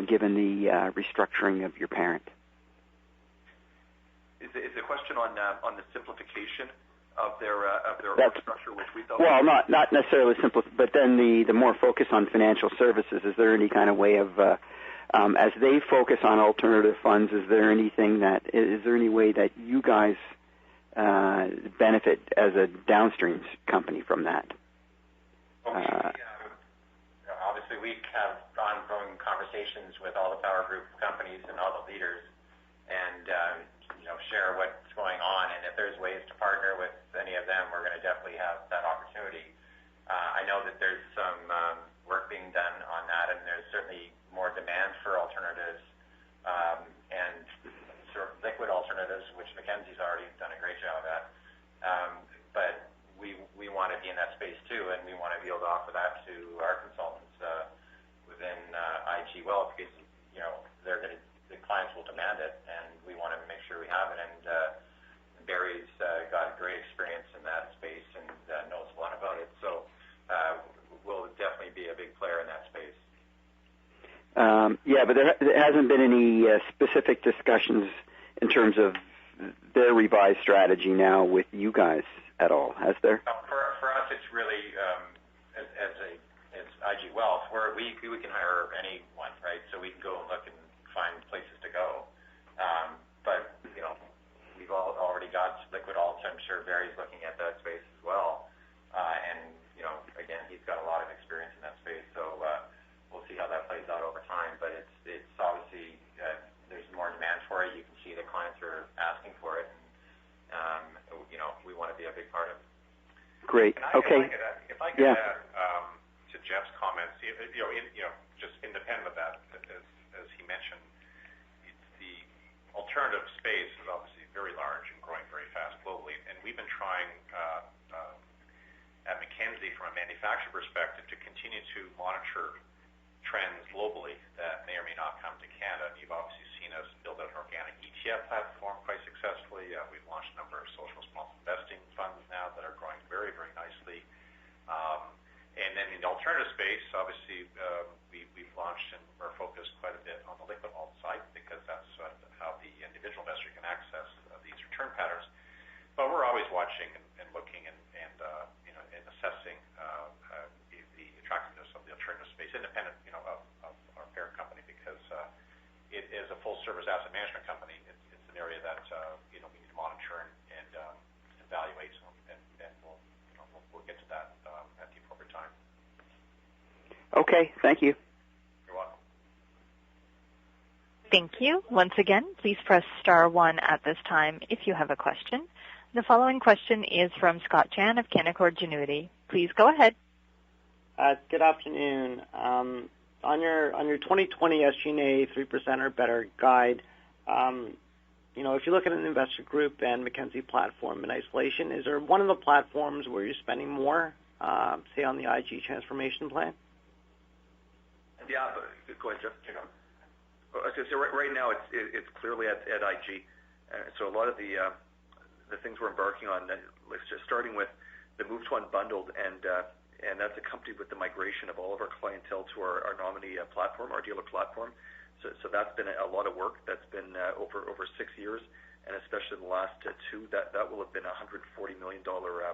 given the restructuring of your parent? Is the question on the simplification of their org structure, which we thought? Well, not necessarily simple, but then the more focus on financial services. Is there any kind of way of as they focus on alternative funds? Is there any way that you guys benefit as a downstream company from that? Obviously, we have ongoing conversations with all the power group companies and all the leaders, and share what's going on. And if there's ways to partner with any of them, we're going to definitely have that opportunity. I know that there's some work being done on that, and there's certainly more demand for alternatives and sort of liquid alternatives, which Mackenzie's already done a great job at. But we want to be in that space too, and we want to be able to offer that to our consultants within IG IG Wealth because the clients will demand it, and we want to make sure we have it. And Barry's got a great experience in that space and knows a lot about it. So we'll definitely be a big player in that space. But there hasn't been any specific discussions in terms of their revised strategy now with you guys at all, has there? For us, it's really as IG Wealth, where we can hire anyone, right? So we can go and look and find places to go. But we've already got liquid alts. I'm sure Barry's looking at that space as well. And again, he's got a lot of experience in that space. So we'll see how that plays out over time. But it's obviously there's more demand for it. You can see the clients are asking for it, and we want to be a big part of it. Great. Okay. If I could add to Jeff's comments, just independent of that, as he mentioned, the alternative space is obviously very large and growing very fast globally, and we've been trying at Mackenzie from a manufacturer perspective to continue to monitor trends globally that may or may not come to Canada. And you've obviously seen us build out an organic ETF platform quite successfully. We've launched a number of social responsible investing funds now that are growing very, very nicely. And then in the alternative space, obviously, we've launched and we're focused quite a bit on the liquid alt side because that's how the individual investor can access these return patterns. But we're always watching and looking and assessing the attractiveness of the alternative space, independent, of our parent company, because it is a full-service asset management company. It's an area that we need to monitor and evaluate, and we'll get to that at the appropriate time. Okay, thank you. You're welcome. Thank you. Once again, please press star 1 at this time if you have a question. The following question is from Scott Chan of Canaccord Genuity. Please go ahead. Good afternoon. On your 2020 SG&A 3% or better guide, if you look at an investor group and Mackenzie platform in isolation, is there one of the platforms where you're spending more, say on the IG transformation plan? Yeah, go ahead, Jeff. I was going to say right now it's clearly at IG. So a lot of the things we're embarking on, just starting with the move to unbundled, and that's accompanied with the migration of all of our clientele to our nominee platform, our dealer platform. So that's been a lot of work. That's been over 6 years, and especially in the last 2, that will have been a $140 million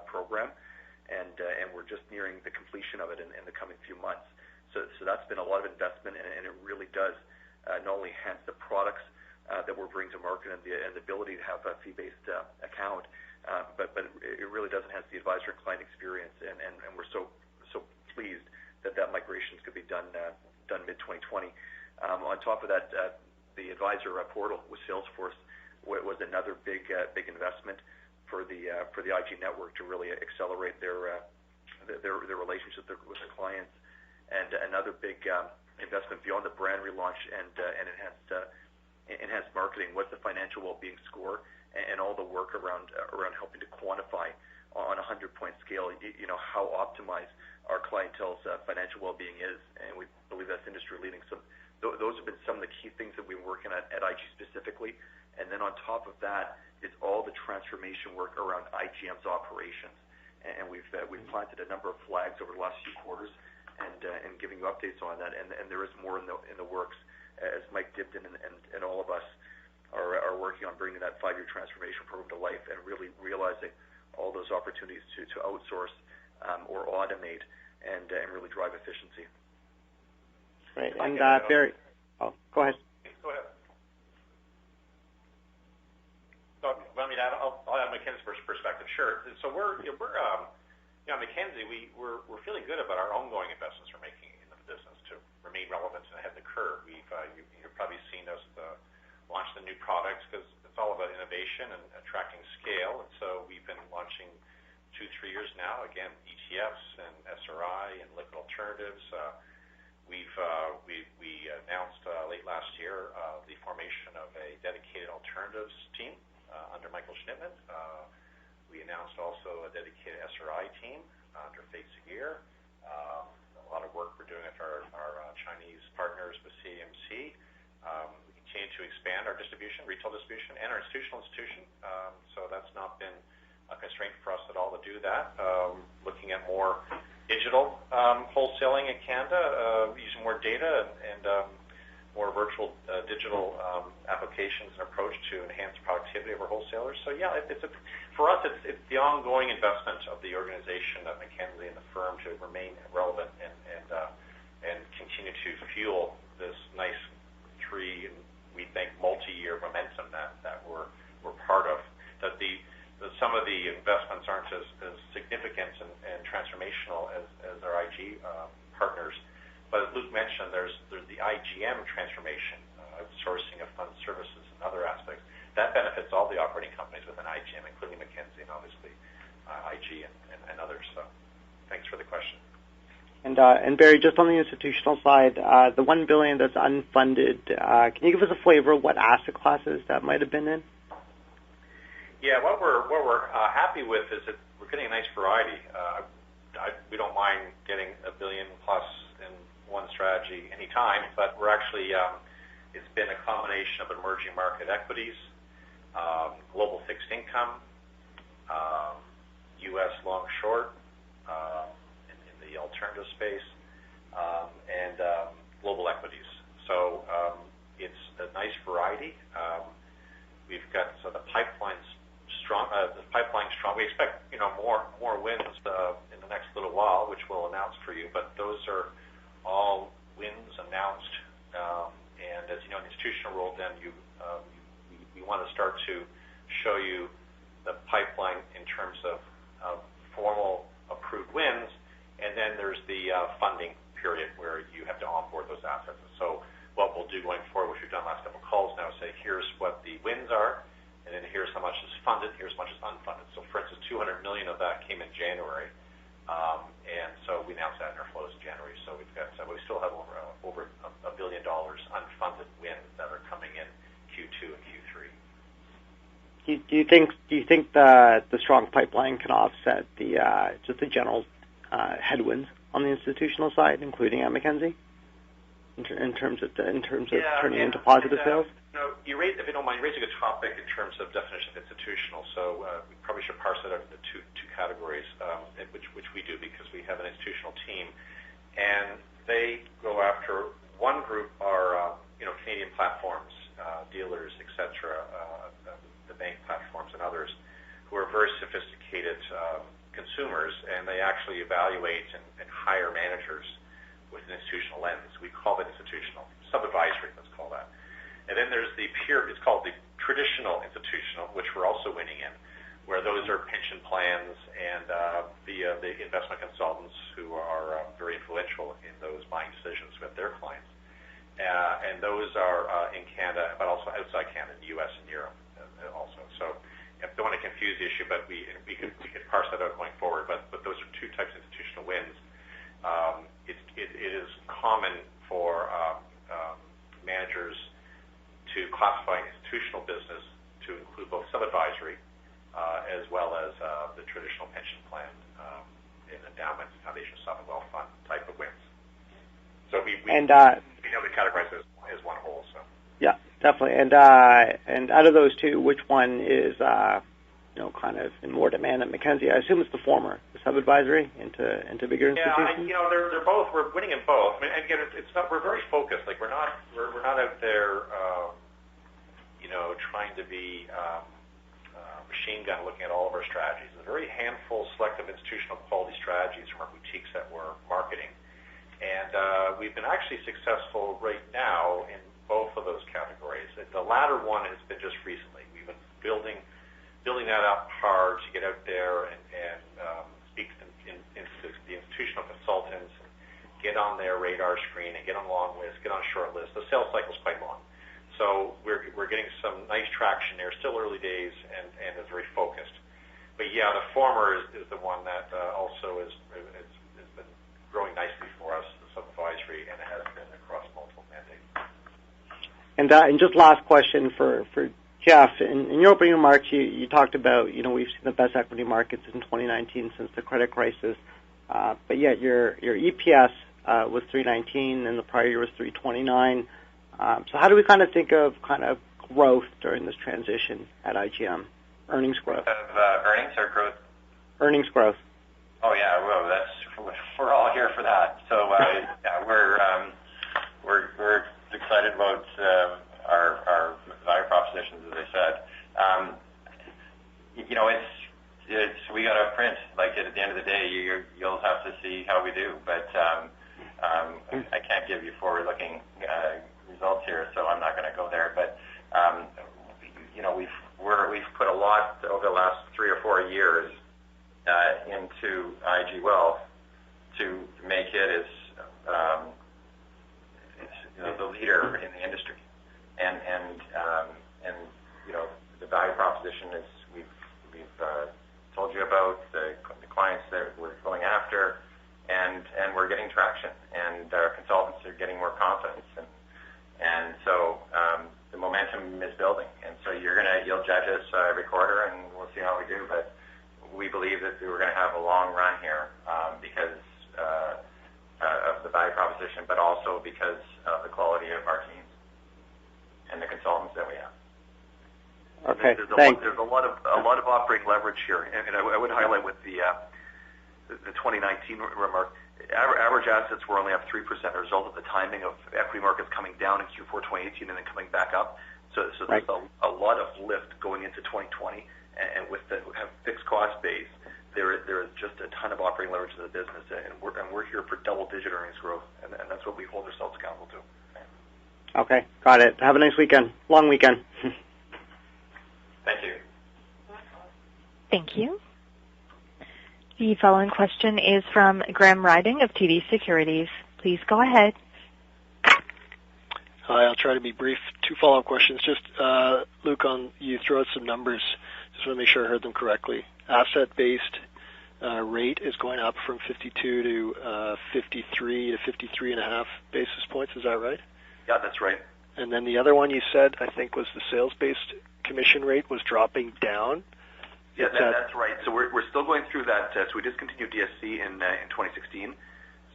program, and we're just nearing the completion of it in the coming few months. So that's been a lot of investment, and it really does not only enhance the products that we're bringing to market and the ability to have a fee-based account, but it really does enhance the advisor and client experience, and we're so pleased that migration is going to be done mid-2020. On top of that, the advisor portal with Salesforce was another big investment for the IG network to really accelerate their relationship with the clients, and another big investment beyond the brand relaunch and enhanced marketing was the financial well-being score and all the work around helping to quantify on a 100-point scale, how optimized our clientele's financial well-being is, and we believe that's industry leading. So those have been some of the key things that we've been working at IG specifically, and then on top of that is all the transformation work around IGM's operations, and we've planted a number of flags over the last few quarters, and giving you updates on that, and there is more in the works, as Mike Dibden and all of us are working on bringing that 5-year transformation program to life and really realizing all those opportunities to outsource or automate and really drive efficiency. Right. And Barry, go ahead. Go ahead. So, I'll add Mackenzie's perspective. Sure. So we're Mackenzie, we're feeling good about our ongoing investments we're making in the business to remain relevant and ahead of the curve. You've probably seen us launch the new products because it's all about innovation and attracting scale. And so we've been launching 2-3 years now, again, ETFs and SRI and liquid alternatives. We announced late last year the formation of a dedicated alternatives team under Michael Schnittman. We announced also a dedicated SRI team under Faith Seguier. A lot of work we're doing with our Chinese partners with CM distribution, retail distribution, and our institutional institution. So that's not been a constraint for us at all to do that. Looking at more digital wholesaling in Canada, using more data and more virtual digital applications and approach to enhance productivity of our wholesalers. So yeah, for us, it's the ongoing investment of the organization at Mackenzie and the firm to remain relevant and continue to fuel this nice we think multi-year momentum that we're part of. That some of the investments aren't as significant and transformational as our IG partners. But as Luke mentioned, there's the IGM transformation, outsourcing of fund services and other aspects. That benefits all the operating companies within IGM, including Mackenzie and obviously IG and others. So thanks for the question. And Barry, just on the institutional side, the $1 billion that's unfunded, can you give us a flavor of what asset classes that might have been in? Yeah, what we're happy with is that we're getting a nice variety. We don't mind getting $1 billion plus in one strategy anytime, but we're actually it's been a combination of emerging market equities, global fixed income, U.S. long short, in the alternative space, and global equities. So it's a nice variety. We've got the pipeline's strong. We expect more wins in the next little while, which we'll announce for you. But those are all wins announced. And as you know, in the institutional world, then we want to start to show you the pipeline in terms of formal approved wins, and then there's the funding period where you have to onboard those assets. And so what we'll do going forward, which we've done last couple of calls now, say here's what the wins are, and then here's how much is funded, here's how much is unfunded. So for instance, $200 million of that came in January, and so we announced that in our flows in January. So we still have over $1 billion unfunded wins that are coming in Q2 and Q3. Do you think the strong pipeline can offset just the general headwinds on the institutional side, including at Mackenzie, in terms of turning into positive sales? If you don't mind, you raise a good topic in terms of definition of institutional. So we probably should parse it out into two categories, which we do because we have an institutional team, and they go after one group are Canadian platforms, dealers, etc., the bank platforms and others who are very sophisticated consumers, and they actually evaluate and hire managers with an institutional lens. We call it institutional, sub-advisory, let's call that. And then there's it's called the traditional institutional, which we're also winning in, where those are pension plans and the investment consultants who are very influential in those buying decisions with their clients. And those are in Canada, but also outside Canada, the U.S. and Europe also. So I don't want to confuse the issue, but we could parse that out going forward. But those are two types of institutional wins. It is common for managers to classify institutional business to include both sub-advisory as well as the traditional pension plan in endowments, foundation, sovereign wealth fund type of wins. So we know we categorize it as one whole. So yeah, definitely. And out of those two, which one is kind of in more demand at Mackenzie? I assume it's the former, the sub-advisory into bigger institutions. Yeah, they're both. We're winning in both. I mean, and again, it's not. We're very focused. Like we're not out there, trying to be machine gun looking at all of our strategies. There's a very handful, selective institutional quality strategies from our boutiques that we're marketing, and we've been actually successful right now in both of those categories. The latter one has been just recently. We've been building that up hard to get out there and speak to the institutional consultants, and get on their radar screen and get on long lists, get on short lists. The sales cycle is quite long. So we're getting some nice traction there. Still early days and is very focused. But yeah, the former is the one that also has been growing nicely for us, the sub-advisory, and it has been across multiple mandates. And just last question for Jeff. In your opening remarks, you talked about we've seen the best equity markets in 2019 since the credit crisis, but yet your EPS was $3.19 and the prior year was $3.29. So how do we kind of think of growth during this transition at IGM? Earnings growth. Earnings or growth? Earnings growth. Oh yeah, well we're all here for that. So yeah, we're excited about our value propositions, as I said. It's we got to print. Like at the end of the day, you'll have to see how we do. But I can't give you forward-looking results here, so I'm not going to go there. But we've put a lot over the last 3 or 4 years into IG Wealth to make it as the leader in the industry, and the value proposition is we've told you about the clients that we're going after, and we're getting traction, and our consultants are getting more confidence, and so the momentum is building, and so you'll judge us every quarter, and we'll see how we do, but we believe that we're going to have a long run here because of the value proposition, but also because of the quality of our teams and the consultants that we have. Okay, thanks. There's a lot of operating leverage here, and I would highlight with the 2019 remark. Average assets were only up 3%, a result of the timing of equity markets coming down in Q4 2018 and then coming back up. So right. There's a lot of lift going into 2020, and with the fixed cost base, there is just a ton of operating leverage in the business, and we're here for double-digit earnings growth, and that's what we hold ourselves accountable to. Okay, got it. Have a nice weekend. Long weekend. Thank you. Thank you. The following question is from Graham Ryding of TD Securities. Please go ahead. Hi, I'll try to be brief. 2 follow-up questions. Just, Luke, you throw out some numbers. Just want to make sure I heard them correctly. Asset-based rate is going up from 52 to 53 to 53.5 basis points. Is that right? Yeah, that's right. And then the other one you said, I think, was the sales-based commission rate was dropping down. Yeah, that's right. So we're still going through that. So we discontinued DSC in 2016.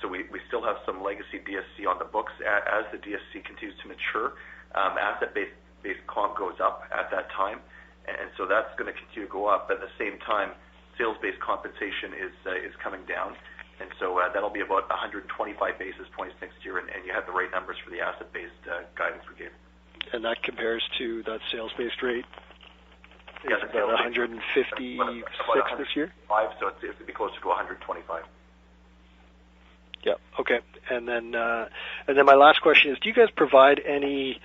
So we still have some legacy DSC on the books. As the DSC continues to mature, asset-based comp goes up at that time, and so that's going to continue to go up. But at the same time, sales-based compensation is coming down, and so that'll be about 125 basis points next year. And you have the right numbers for the asset-based guidance we gave. And that compares to that sales-based rate. Yeah, it's about 156 this year. So it'd be closer to 125. Yeah. Okay. And then my last question is: do you guys provide any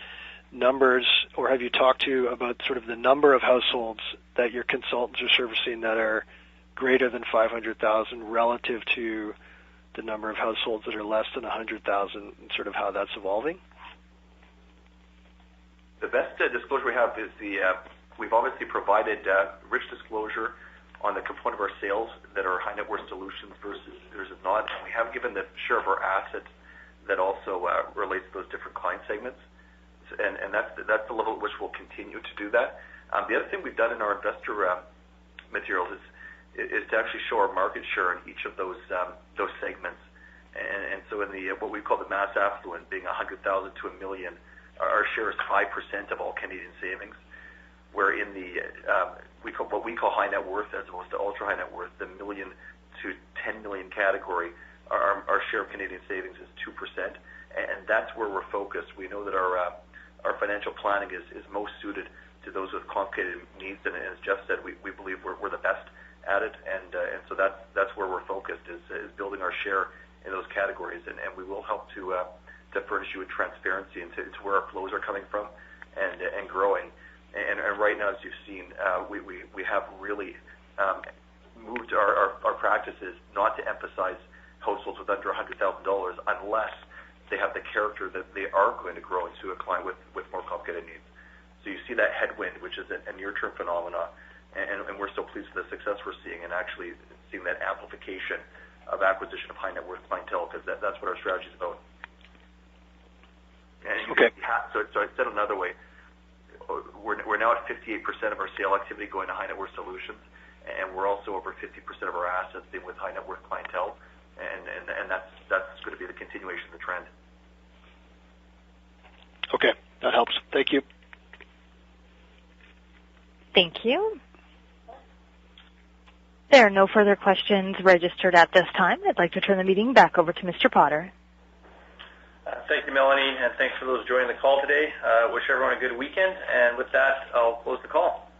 numbers, or have you talked to about sort of the number of households that your consultants are servicing that are greater than 500,000 relative to the number of households that are less than 100,000, and sort of how that's evolving? The best disclosure we have is we've obviously provided rich disclosure on the component of our sales that are high net worth solutions versus not. And we have given the share of our assets that also relates to those different client segments. And that's the level at which we'll continue to do that. The other thing we've done in our investor materials is to actually show our market share in each of those segments. And so in the what we call the mass affluent, being 100,000 to $1 million, our share is 5% of all Canadian savings. Where in the what we call high net worth, as opposed to ultra high net worth, the $1 million to $10 million category, our share of Canadian savings is 2%, and that's where we're focused. We know that our financial planning is most suited to those with complicated needs, and as Jeff said, we believe we're the best at it, and so that's where we're focused is building our share in those categories, and we will help to furnish you with transparency into where our flows are coming from and growing. And right now, as you've seen, we have really moved our practices not to emphasize households with under $100,000 unless they have the character that they are going to grow into a client with more complicated needs. So you see that headwind, which is a near-term phenomena, and we're so pleased with the success we're seeing and actually seeing that amplification of acquisition of high net worth clientele, because that's what our strategy is about. And okay. So I said another way. We're now at 58% of our sale activity going to high net worth solutions, and we're also over 50% of our assets being with high net worth clientele, and that's going to be the continuation of the trend. Okay, that helps. Thank you. Thank you. There are no further questions registered at this time. I'd like to turn the meeting back over to Mr. Potter. Thank you, Melanie, and thanks for those joining the call today. Wish everyone a good weekend, and with that, I'll close the call.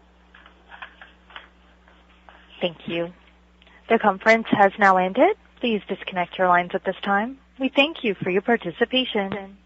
Thank you. The conference has now ended. Please disconnect your lines at this time. We thank you for your participation.